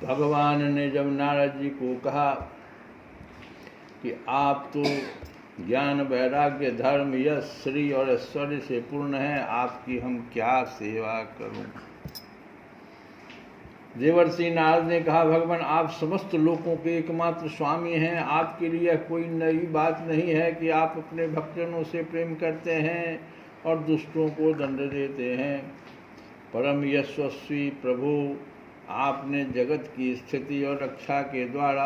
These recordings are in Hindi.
भगवान ने जब नारद जी को कहा कि आप तो ज्ञान वैराग्य धर्म यश श्री और ऐश्वर्य से पूर्ण हैं, आपकी हम क्या सेवा करूं। देवर्षि नारद ने कहा, भगवान आप समस्त लोकों के एकमात्र स्वामी हैं, आपके लिए कोई नई बात नहीं है कि आप अपने भक्तजनों से प्रेम करते हैं और दुष्टों को दंड देते हैं। परम यशस्वी प्रभु, आपने जगत की स्थिति और रक्षा के द्वारा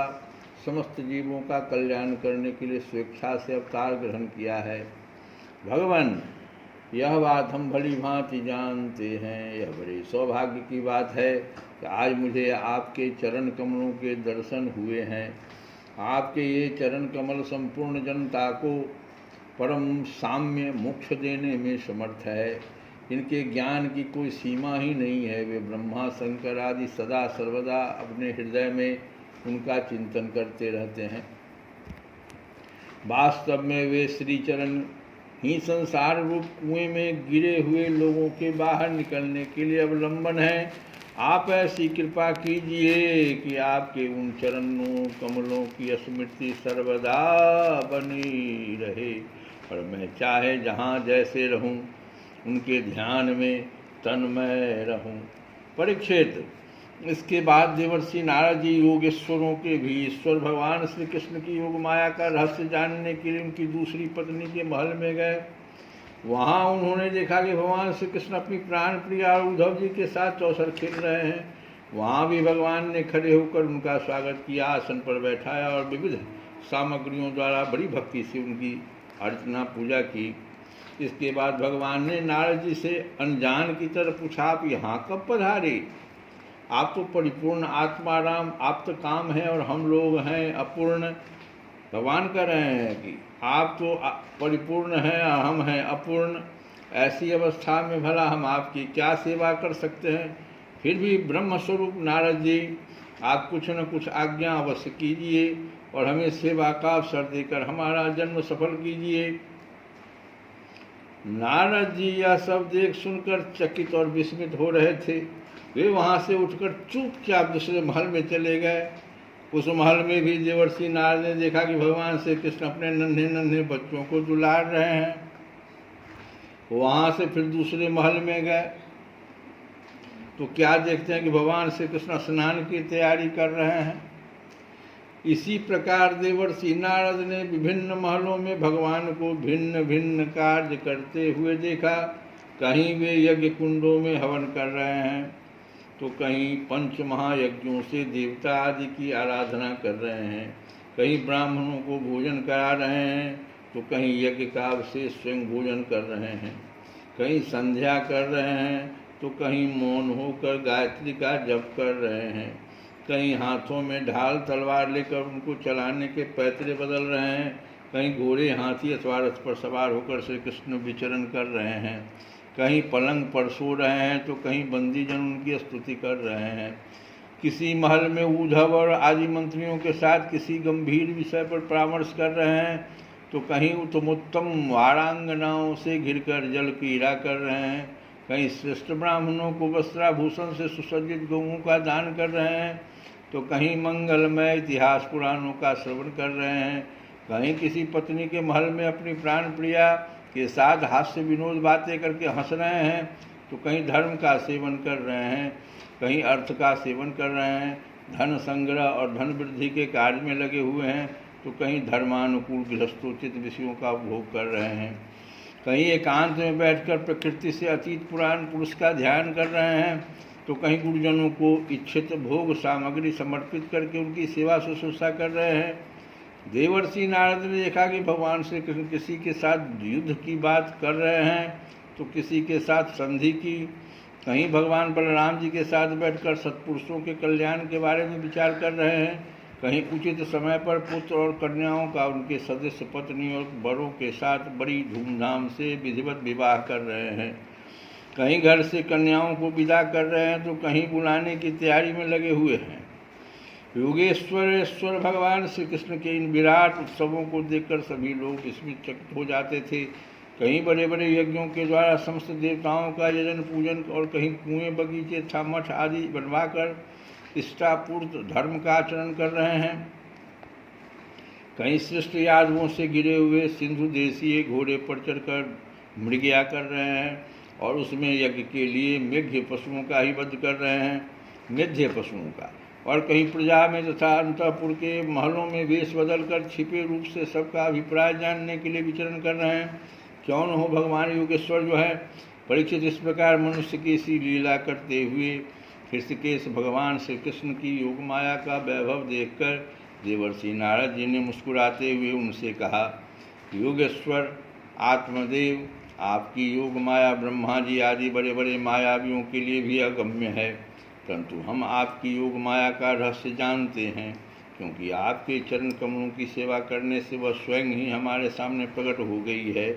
समस्त जीवों का कल्याण करने के लिए स्वेच्छा से अवतार ग्रहण किया है। भगवान, यह बात हम भली भांति जानते हैं। यह बड़े सौभाग्य की बात है कि आज मुझे आपके चरण कमलों के दर्शन हुए हैं। आपके ये चरण कमल संपूर्ण जनता को परम साम्य मोक्ष देने में समर्थ है। इनके ज्ञान की कोई सीमा ही नहीं है। वे ब्रह्मा शंकर आदि सदा सर्वदा अपने हृदय में उनका चिंतन करते रहते हैं। वास्तव में वे श्री चरण ही संसार रूप कुएं में गिरे हुए लोगों के बाहर निकलने के लिए अवलंबन है। आप ऐसी कृपा कीजिए कि आपके उन चरणों कमलों की स्मृति सर्वदा बनी रहे और मैं चाहे जहाँ जैसे रहूं उनके ध्यान में तन्मय रहूं। परीक्षित, इसके बाद देवर्षि नारद जी योगेश्वरों के भी ईश्वर भगवान श्री कृष्ण की योग माया का रहस्य जानने के लिए उनकी दूसरी पत्नी के महल में गए। वहां उन्होंने देखा कि भगवान श्री कृष्ण अपनी प्राण प्रिया उद्धव जी के साथ चौसर खेल रहे हैं। वहां भी भगवान ने खड़े होकर उनका स्वागत किया, आसन पर बैठाया और विविध सामग्रियों द्वारा बड़ी भक्ति से उनकी अर्चना पूजा की। इसके बाद भगवान ने नारद जी से अनजान की तरह पूछा, आप यहाँ कब पधारे? आप तो परिपूर्ण आत्माराम आप तो काम है और हम लोग हैं अपूर्ण। भगवान कह रहे हैं कि आप तो परिपूर्ण हैं और हम हैं अपूर्ण। ऐसी अवस्था में भला हम आपकी क्या सेवा कर सकते हैं? फिर भी ब्रह्मस्वरूप नारद जी, आप कुछ न कुछ आज्ञा अवश्य कीजिए और हमें सेवा का अवसर देकर हमारा जन्म सफल कीजिए। नारद जी यह सब देख सुनकर चकित और विस्मित हो रहे थे। वे वहाँ से उठकर चुपचाप दूसरे महल में चले गए। उस महल में भी देवर्षि नारद ने देखा कि भगवान श्री कृष्ण अपने नन्हे नन्हे बच्चों को दुलार रहे हैं। वहाँ से फिर दूसरे महल में गए तो क्या देखते हैं कि भगवान श्री कृष्ण स्नान की तैयारी कर रहे हैं। इसी प्रकार देवर्षि नारद ने विभिन्न महलों में भगवान को भिन्न भिन्न कार्य करते हुए देखा। कहीं वे यज्ञ कुंडों में हवन कर रहे हैं तो कहीं पंच महायज्ञों से देवता आदि की आराधना कर रहे हैं, कहीं ब्राह्मणों को भोजन करा रहे हैं तो कहीं यज्ञ का अवशेष स्वयं भोजन कर रहे हैं, कहीं संध्या कर रहे हैं तो कहीं मौन होकर गायत्री का जप कर रहे हैं, कहीं हाथों में ढाल तलवार लेकर उनको चलाने के पैतरे बदल रहे हैं, कहीं घोड़े हाथी अथवा रथ पर सवार होकर श्री कृष्ण विचरण कर रहे हैं, कहीं पलंग पर सो रहे हैं तो कहीं बंदीजन उनकी स्तुति कर रहे हैं। किसी महल में उद्धव और आदि मंत्रियों के साथ किसी गंभीर विषय पर परामर्श कर रहे हैं तो कहीं उत्तमोत्तम वारांगनाओं से घिरकर जल क्रीड़ा कर रहे हैं, कहीं श्रेष्ठ ब्राह्मणों को वस्त्राभूषण से सुसज्जित गौओं का दान कर रहे हैं तो कहीं मंगलमय इतिहास पुराणों का श्रवण कर रहे हैं, कहीं किसी पत्नी के महल में अपनी प्राण प्रिया के साथ हास्य विनोद बातें करके हंस रहे हैं तो कहीं धर्म का सेवन कर रहे हैं, कहीं अर्थ का सेवन कर रहे हैं, धन संग्रह और धन वृद्धि के कार्य में लगे हुए हैं तो कहीं धर्मानुकूल गृहस्थोचित विषयों का उपभोग कर रहे हैं, कहीं एकांत में बैठकर प्रकृति से अतीत पुराण पुरुष का ध्यान कर रहे हैं तो कहीं गुरुजनों को इच्छित भोग सामग्री समर्पित करके उनकी सेवा शुश्रूषा कर रहे हैं। देवर्षि नारद ने देखा कि भगवान श्री कृष्ण किसी के साथ युद्ध की बात कर रहे हैं तो किसी के साथ संधि की, कहीं भगवान बलराम जी के साथ बैठकर सत्पुरुषों के कल्याण के बारे में विचार कर रहे हैं, कहीं उचित समय पर पुत्र और कन्याओं का उनके सदस्य पत्नी और बड़ों के साथ बड़ी धूमधाम से विधिवत विवाह कर रहे हैं, कहीं घर से कन्याओं को विदा कर रहे हैं तो कहीं बुलाने की तैयारी में लगे हुए हैं। योगेश्वरेश्वर भगवान श्री कृष्ण के इन विराट उत्सवों को देखकर सभी लोग विस्मित चकित हो जाते थे। कहीं बड़े बड़े यज्ञों के द्वारा समस्त देवताओं का यजन पूजन और कहीं कुएं बगीचे था मठ आदि बनवाकर इष्टापूर्त धर्म का आचरण कर रहे हैं। कहीं श्रेष्ठ यादवों से घिरे हुए सिंधु देशीय घोड़े पर चढ़कर मृगया कर रहे हैं और उसमें यज्ञ के लिए मेघ्य पशुओं का ही वध कर रहे हैं, मेध्य पशुओं का। और कहीं प्रजा में तथा अंतपुर के महलों में वेश बदलकर छिपे रूप से सबका अभिप्राय जानने के लिए विचरण कर रहे हैं। क्यों न हो भगवान योगेश्वर जो है। परीक्षित इस प्रकार मनुष्य की सी लीला करते हुए ऋषिकेश भगवान श्री कृष्ण की योग माया का वैभव देखकर देवर्षि नारद जी ने मुस्कुराते हुए उनसे कहा, योगेश्वर आत्मदेव, आपकी योग माया ब्रह्मा जी आदि बड़े बड़े मायावियों के लिए भी अगम्य है, परंतु हम आपकी योग माया का रहस्य जानते हैं, क्योंकि आपके चरण कमलों की सेवा करने से वह स्वयं ही हमारे सामने प्रकट हो गई है।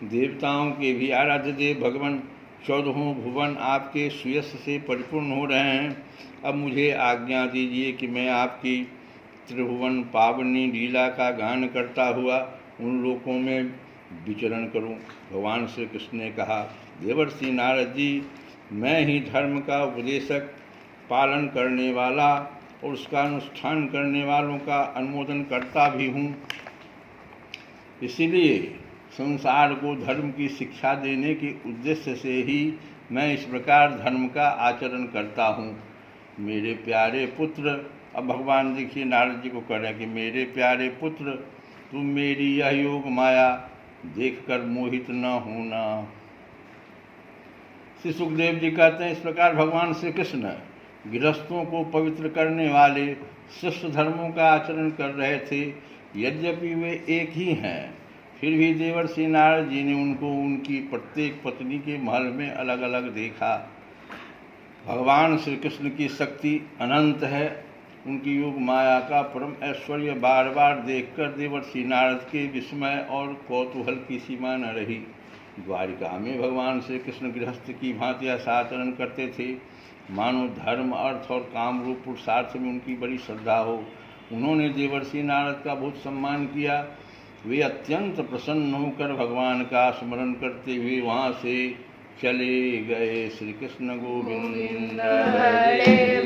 देवताओं के भी आराध्य देव भगवान 14 भुवन आपके सुयश से परिपूर्ण हो रहे हैं। अब मुझे आज्ञा दीजिए कि मैं आपकी त्रिभुवन पावनी लीला का गान करता हुआ उन लोकों में विचरण करूं। भगवान श्री कृष्ण ने कहा, देवर्षि नारद जी, मैं ही धर्म का उपदेशक, पालन करने वाला और उसका अनुष्ठान करने वालों का अनुमोदन करता भी हूँ। इसीलिए संसार को धर्म की शिक्षा देने के उद्देश्य से ही मैं इस प्रकार धर्म का आचरण करता हूँ। मेरे प्यारे पुत्र, अब भगवान देखिए नारद जी को कह रहे हैं कि मेरे प्यारे पुत्र, तुम मेरी यह योग माया देखकर मोहित न होना। श्री सुखदेव जी कहते हैं, इस प्रकार भगवान श्री कृष्ण गृहस्थों को पवित्र करने वाले श्रेष्ठ धर्मों का आचरण कर रहे थे। यद्यपि वे एक ही हैं, फिर भी देवर्षि नारद जी ने उनको उनकी प्रत्येक पत्नी के महल में अलग अलग देखा। भगवान श्री कृष्ण की शक्ति अनंत है। उनकी योग माया का परम ऐश्वर्य बार बार देखकर देवर्षि नारद के विस्मय और कौतूहल की सीमा न रही। द्वारिका में भगवान श्री कृष्ण गृहस्थ की भांति ऐसा आचरण करते थे मानो धर्म, अर्थ और काम रूप पुरुषार्थ में उनकी बड़ी श्रद्धा हो। उन्होंने देवर्षि नारद का बहुत सम्मान किया। वे अत्यंत प्रसन्न होकर भगवान का स्मरण करते हुए वहाँ से चले गए। श्री कृष्ण गोविंद हरे।